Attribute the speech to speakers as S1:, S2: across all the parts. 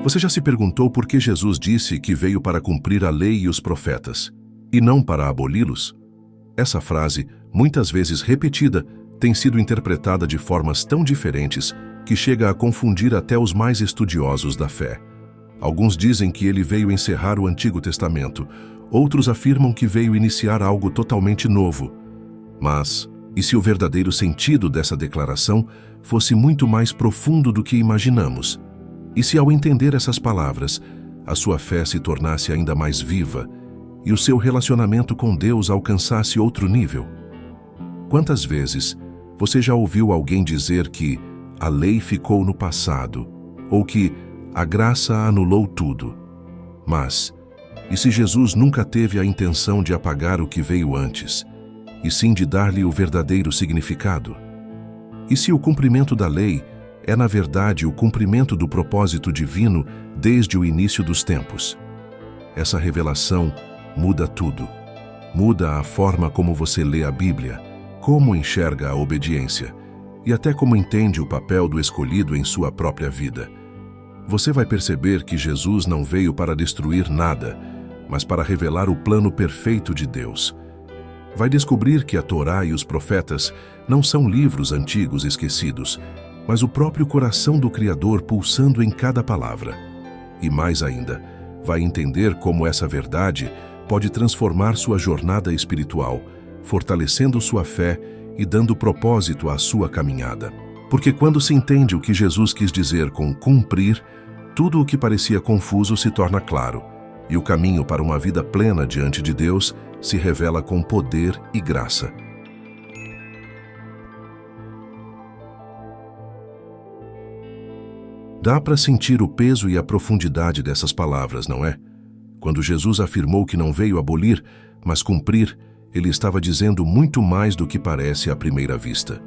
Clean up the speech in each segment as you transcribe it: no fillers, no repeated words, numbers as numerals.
S1: Você já se perguntou por que Jesus disse que veio para cumprir a lei e os profetas, e não para aboli-los? Essa frase, muitas vezes repetida, tem sido interpretada de formas tão diferentes que chega a confundir até os mais estudiosos da fé. Alguns dizem que ele veio encerrar o Antigo Testamento, outros afirmam que veio iniciar algo totalmente novo. Mas, e se o verdadeiro sentido dessa declaração fosse muito mais profundo do que imaginamos? E se ao entender essas palavras, a sua fé se tornasse ainda mais viva e o seu relacionamento com Deus alcançasse outro nível? Quantas vezes você já ouviu alguém dizer que a lei ficou no passado ou que a graça anulou tudo? Mas, e se Jesus nunca teve a intenção de apagar o que veio antes, e sim de dar-lhe o verdadeiro significado? E se o cumprimento da lei é, na verdade, o cumprimento do propósito divino desde o início dos tempos? Essa revelação muda tudo. Muda a forma como você lê a Bíblia, como enxerga a obediência e até como entende o papel do escolhido em sua própria vida. Você vai perceber que Jesus não veio para destruir nada, mas para revelar o plano perfeito de Deus. Vai descobrir que a Torá e os profetas não são livros antigos esquecidos, mas o próprio coração do Criador pulsando em cada palavra. E mais ainda, vai entender como essa verdade pode transformar sua jornada espiritual, fortalecendo sua fé e dando propósito à sua caminhada. Porque quando se entende o que Jesus quis dizer com cumprir, tudo o que parecia confuso se torna claro, e o caminho para uma vida plena diante de Deus se revela com poder e graça. Dá para sentir o peso e a profundidade dessas palavras, não é? Quando Jesus afirmou que não veio abolir, mas cumprir, ele estava dizendo muito mais do que parece à primeira vista.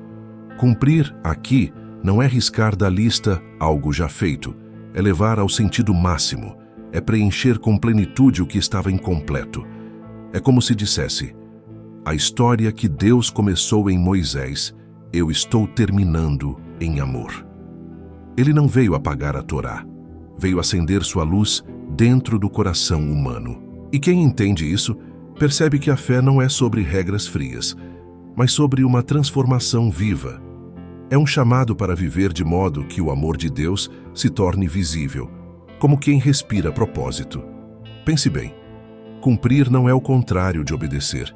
S1: Cumprir aqui não é riscar da lista algo já feito, é levar ao sentido máximo, é preencher com plenitude o que estava incompleto. É como se dissesse: a história que Deus começou em Moisés, eu estou terminando em amor. Ele não veio apagar a Torá, veio acender sua luz dentro do coração humano. E quem entende isso, percebe que a fé não é sobre regras frias, mas sobre uma transformação viva. É um chamado para viver de modo que o amor de Deus se torne visível, como quem respira propósito. Pense bem, cumprir não é o contrário de obedecer,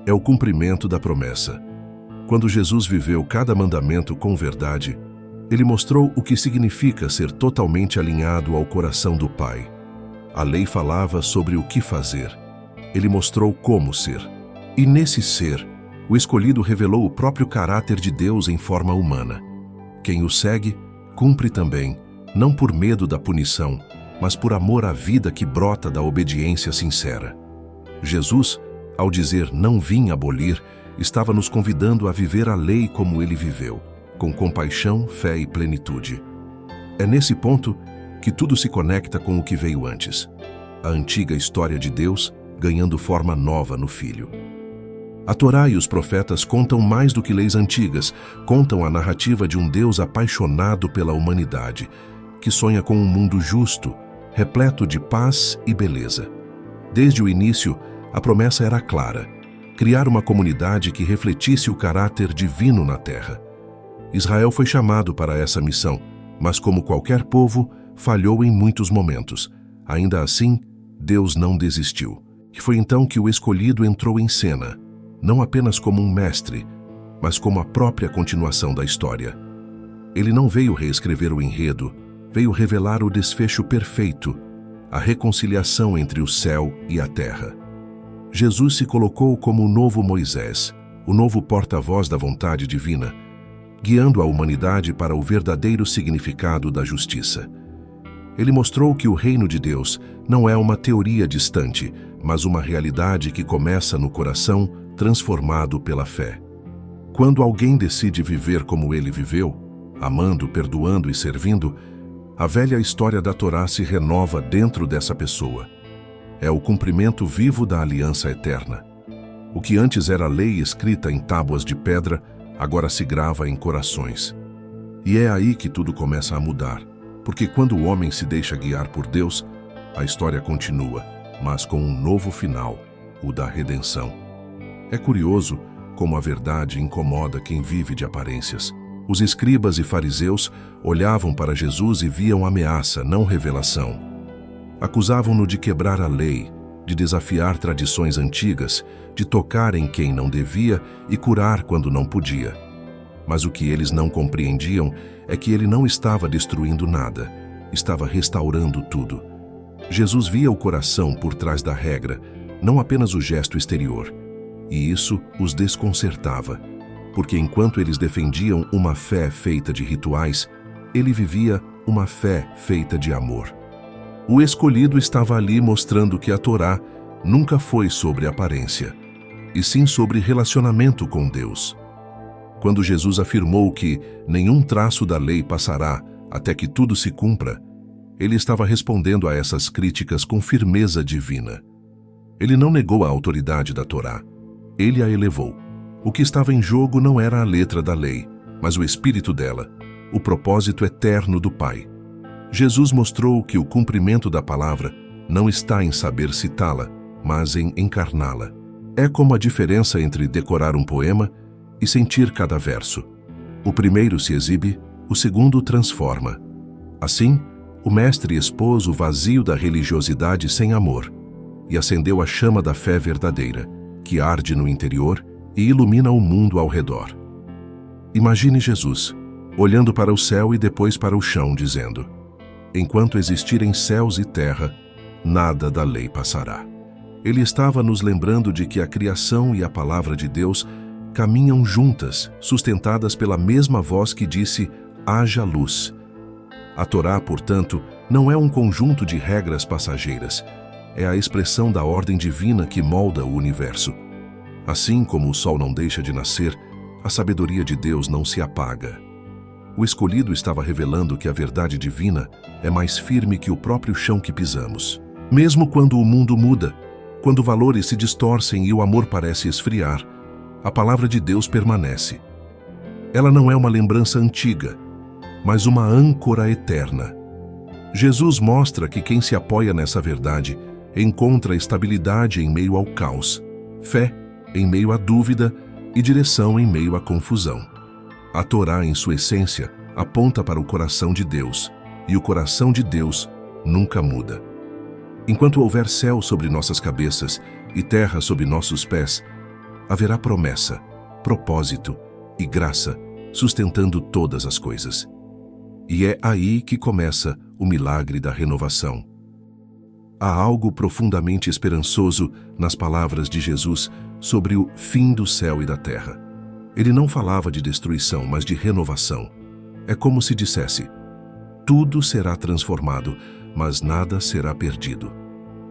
S1: é o cumprimento da promessa. Quando Jesus viveu cada mandamento com verdade, ele mostrou o que significa ser totalmente alinhado ao coração do Pai. A lei falava sobre o que fazer. Ele mostrou como ser. E nesse ser, o escolhido revelou o próprio caráter de Deus em forma humana. Quem o segue, cumpre também, não por medo da punição, mas por amor à vida que brota da obediência sincera. Jesus, ao dizer não vim abolir, estava nos convidando a viver a lei como ele viveu, com compaixão, fé e plenitude. É nesse ponto que tudo se conecta com o que veio antes. A antiga história de Deus ganhando forma nova no Filho. A Torá e os profetas contam mais do que leis antigas, contam a narrativa de um Deus apaixonado pela humanidade, que sonha com um mundo justo, repleto de paz e beleza. Desde o início, a promessa era clara: criar uma comunidade que refletisse o caráter divino na terra. Israel foi chamado para essa missão, mas como qualquer povo, falhou em muitos momentos. Ainda assim, Deus não desistiu. E foi então que o escolhido entrou em cena, não apenas como um mestre, mas como a própria continuação da história. Ele não veio reescrever o enredo, veio revelar o desfecho perfeito, a reconciliação entre o céu e a terra. Jesus se colocou como o novo Moisés, o novo porta-voz da vontade divina, guiando a humanidade para o verdadeiro significado da justiça. Ele mostrou que o reino de Deus não é uma teoria distante, mas uma realidade que começa no coração, transformado pela fé. Quando alguém decide viver como ele viveu, amando, perdoando e servindo, a velha história da Torá se renova dentro dessa pessoa. É o cumprimento vivo da aliança eterna. O que antes era lei escrita em tábuas de pedra, agora se grava em corações. E é aí que tudo começa a mudar, Porque quando o homem se deixa guiar por Deus, a história continua, mas com um novo final, o da redenção. É curioso como a verdade incomoda quem vive de aparências. Os escribas e fariseus olhavam para Jesus e viam ameaça, não revelação. Acusavam-no de quebrar a lei, de desafiar tradições antigas, de tocar em quem não devia e curar quando não podia. Mas o que eles não compreendiam é que ele não estava destruindo nada, estava restaurando tudo. Jesus via o coração por trás da regra, não apenas o gesto exterior. E isso os desconcertava, porque enquanto eles defendiam uma fé feita de rituais, ele vivia uma fé feita de amor. O escolhido estava ali mostrando que a Torá nunca foi sobre aparência, e sim sobre relacionamento com Deus. Quando Jesus afirmou que nenhum traço da lei passará até que tudo se cumpra, ele estava respondendo a essas críticas com firmeza divina. Ele não negou a autoridade da Torá, ele a elevou. O que estava em jogo não era a letra da lei, mas o espírito dela, o propósito eterno do Pai. Jesus mostrou que o cumprimento da palavra não está em saber citá-la, mas em encarná-la. É como a diferença entre decorar um poema e sentir cada verso. O primeiro se exibe, o segundo transforma. Assim, o mestre expôs o vazio da religiosidade sem amor e acendeu a chama da fé verdadeira, que arde no interior e ilumina o mundo ao redor. Imagine Jesus, olhando para o céu e depois para o chão, dizendo: enquanto existirem céus e terra, nada da lei passará. Ele estava nos lembrando de que a criação e a palavra de Deus caminham juntas, sustentadas pela mesma voz que disse: haja luz. A Torá, portanto, não é um conjunto de regras passageiras, é a expressão da ordem divina que molda o universo. Assim como o sol não deixa de nascer, a sabedoria de Deus não se apaga. O escolhido estava revelando que a verdade divina é mais firme que o próprio chão que pisamos. Mesmo quando o mundo muda, quando valores se distorcem e o amor parece esfriar, a palavra de Deus permanece. Ela não é uma lembrança antiga, mas uma âncora eterna. Jesus mostra que quem se apoia nessa verdade encontra estabilidade em meio ao caos, fé em meio à dúvida e direção em meio à confusão. A Torá, em sua essência, aponta para o coração de Deus, e o coração de Deus nunca muda. Enquanto houver céu sobre nossas cabeças e terra sob nossos pés, haverá promessa, propósito e graça sustentando todas as coisas. E é aí que começa o milagre da renovação. Há algo profundamente esperançoso nas palavras de Jesus sobre o fim do céu e da terra. Ele não falava de destruição, mas de renovação. É como se dissesse: tudo será transformado, mas nada será perdido.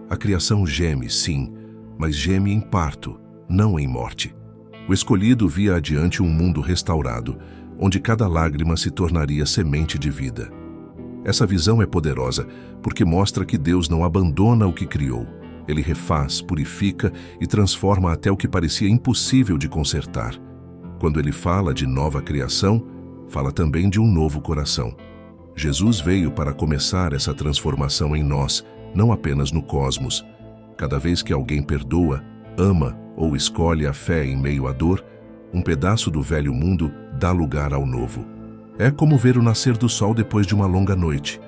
S1: A criação geme, sim, mas geme em parto, não em morte. O escolhido via adiante um mundo restaurado, onde cada lágrima se tornaria semente de vida. Essa visão é poderosa porque mostra que Deus não abandona o que criou. Ele refaz, purifica e transforma até o que parecia impossível de consertar. Quando ele fala de nova criação, fala também de um novo coração. Jesus veio para começar essa transformação em nós, não apenas no cosmos. Cada vez que alguém perdoa, ama ou escolhe a fé em meio à dor, um pedaço do velho mundo dá lugar ao novo. É como ver o nascer do sol depois de uma longa noite.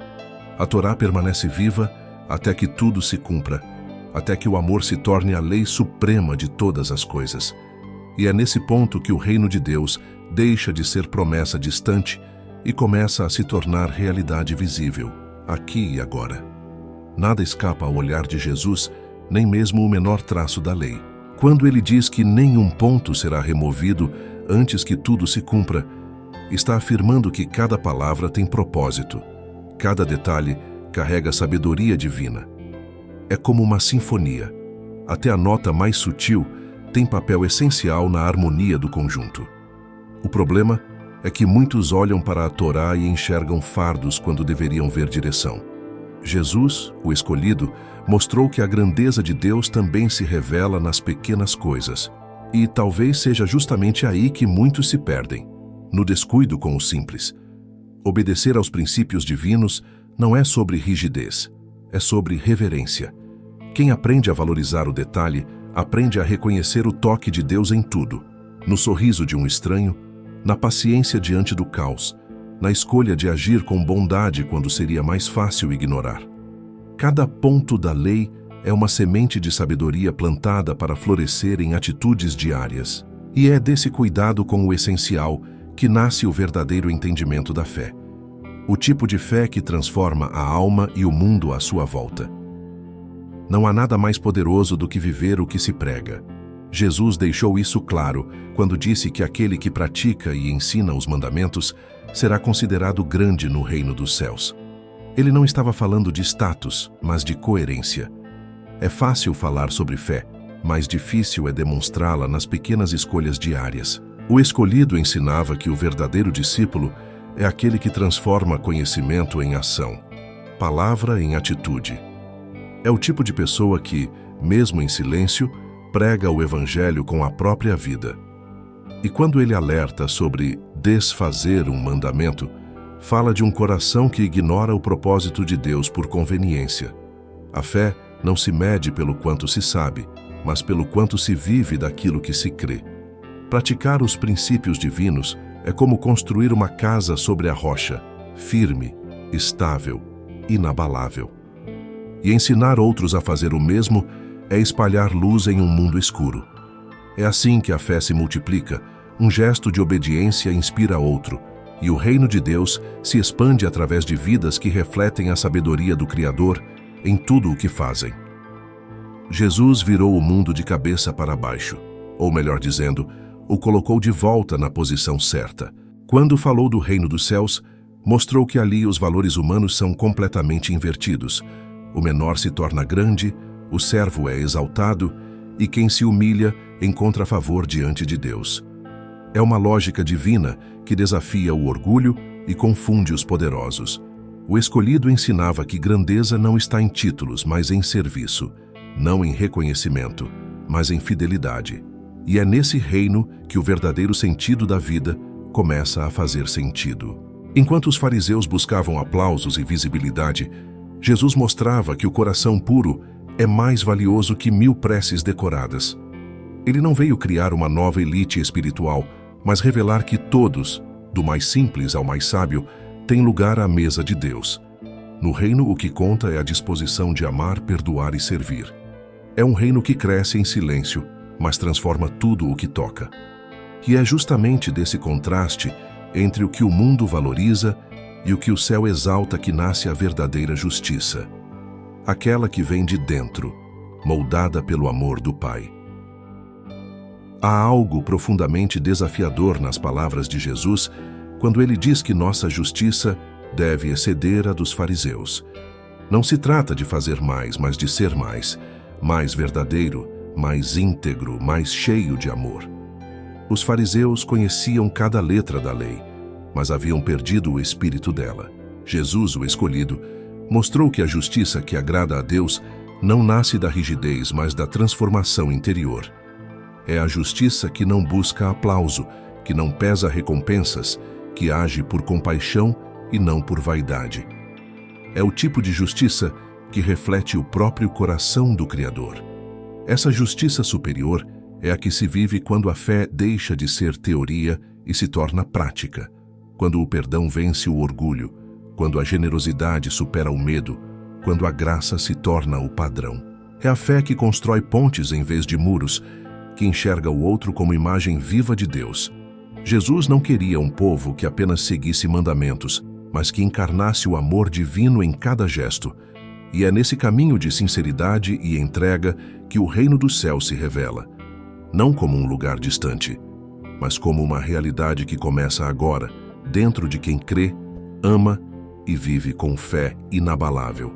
S1: A Torá permanece viva até que tudo se cumpra, até que o amor se torne a lei suprema de todas as coisas. E é nesse ponto que o reino de Deus deixa de ser promessa distante e começa a se tornar realidade visível, aqui e agora. Nada escapa ao olhar de Jesus, nem mesmo o menor traço da lei. Quando ele diz que nenhum ponto será removido antes que tudo se cumpra, está afirmando que cada palavra tem propósito. Cada detalhe carrega sabedoria divina. É como uma sinfonia. Até a nota mais sutil tem papel essencial na harmonia do conjunto. O problema é que muitos olham para a Torá e enxergam fardos quando deveriam ver direção. Jesus, o escolhido, mostrou que a grandeza de Deus também se revela nas pequenas coisas. E talvez seja justamente aí que muitos se perdem, no descuido com o simples. Obedecer aos princípios divinos não é sobre rigidez, é sobre reverência. Quem aprende a valorizar o detalhe, aprende a reconhecer o toque de Deus em tudo, no sorriso de um estranho, na paciência diante do caos, na escolha de agir com bondade quando seria mais fácil ignorar. Cada ponto da lei é uma semente de sabedoria plantada para florescer em atitudes diárias. E é desse cuidado com o essencial que nasce o verdadeiro entendimento da fé. O tipo de fé que transforma a alma e o mundo à sua volta. Não há nada mais poderoso do que viver o que se prega. Jesus deixou isso claro quando disse que aquele que pratica e ensina os mandamentos será considerado grande no reino dos céus. Ele não estava falando de status, mas de coerência. É fácil falar sobre fé, mas difícil é demonstrá-la nas pequenas escolhas diárias. O escolhido ensinava que o verdadeiro discípulo é aquele que transforma conhecimento em ação, palavra em atitude. É o tipo de pessoa que, mesmo em silêncio, prega o Evangelho com a própria vida. E quando ele alerta sobre desfazer um mandamento, fala de um coração que ignora o propósito de Deus por conveniência. A fé não se mede pelo quanto se sabe, mas pelo quanto se vive daquilo que se crê. Praticar os princípios divinos é como construir uma casa sobre a rocha, firme, estável, inabalável. E ensinar outros a fazer o mesmo é espalhar luz em um mundo escuro. É assim que a fé se multiplica, um gesto de obediência inspira outro, e o reino de Deus se expande através de vidas que refletem a sabedoria do Criador em tudo o que fazem. Jesus virou o mundo de cabeça para baixo, ou melhor dizendo, o colocou de volta na posição certa. Quando falou do reino dos céus, mostrou que ali os valores humanos são completamente invertidos. O menor se torna grande, o servo é exaltado e quem se humilha encontra favor diante de Deus. É uma lógica divina que desafia o orgulho e confunde os poderosos. O escolhido ensinava que grandeza não está em títulos, mas em serviço, não em reconhecimento, mas em fidelidade. E é nesse reino que o verdadeiro sentido da vida começa a fazer sentido. Enquanto os fariseus buscavam aplausos e visibilidade, Jesus mostrava que o coração puro é mais valioso que 1000 preces decoradas. Ele não veio criar uma nova elite espiritual, mas revelar que todos, do mais simples ao mais sábio, têm lugar à mesa de Deus. No reino, o que conta é a disposição de amar, perdoar e servir. É um reino que cresce em silêncio, mas transforma tudo o que toca. E é justamente desse contraste entre o que o mundo valoriza e o que o céu exalta que nasce a verdadeira justiça. Aquela que vem de dentro, moldada pelo amor do Pai. Há algo profundamente desafiador nas palavras de Jesus quando ele diz que nossa justiça deve exceder a dos fariseus. Não se trata de fazer mais, mas de ser mais verdadeiro, mais íntegro, mais cheio de amor. Os fariseus conheciam cada letra da lei, mas haviam perdido o espírito dela. Jesus, o escolhido, mostrou que a justiça que agrada a Deus não nasce da rigidez, mas da transformação interior. É a justiça que não busca aplauso, que não pesa recompensas, que age por compaixão e não por vaidade. É o tipo de justiça que reflete o próprio coração do Criador. Essa justiça superior é a que se vive quando a fé deixa de ser teoria e se torna prática, quando o perdão vence o orgulho, quando a generosidade supera o medo, quando a graça se torna o padrão. É a fé que constrói pontes em vez de muros, que enxerga o outro como imagem viva de Deus. Jesus não queria um povo que apenas seguisse mandamentos, mas que encarnasse o amor divino em cada gesto. E é nesse caminho de sinceridade e entrega que o reino do céu se revela, não como um lugar distante, mas como uma realidade que começa agora, dentro de quem crê, ama e vive com fé inabalável.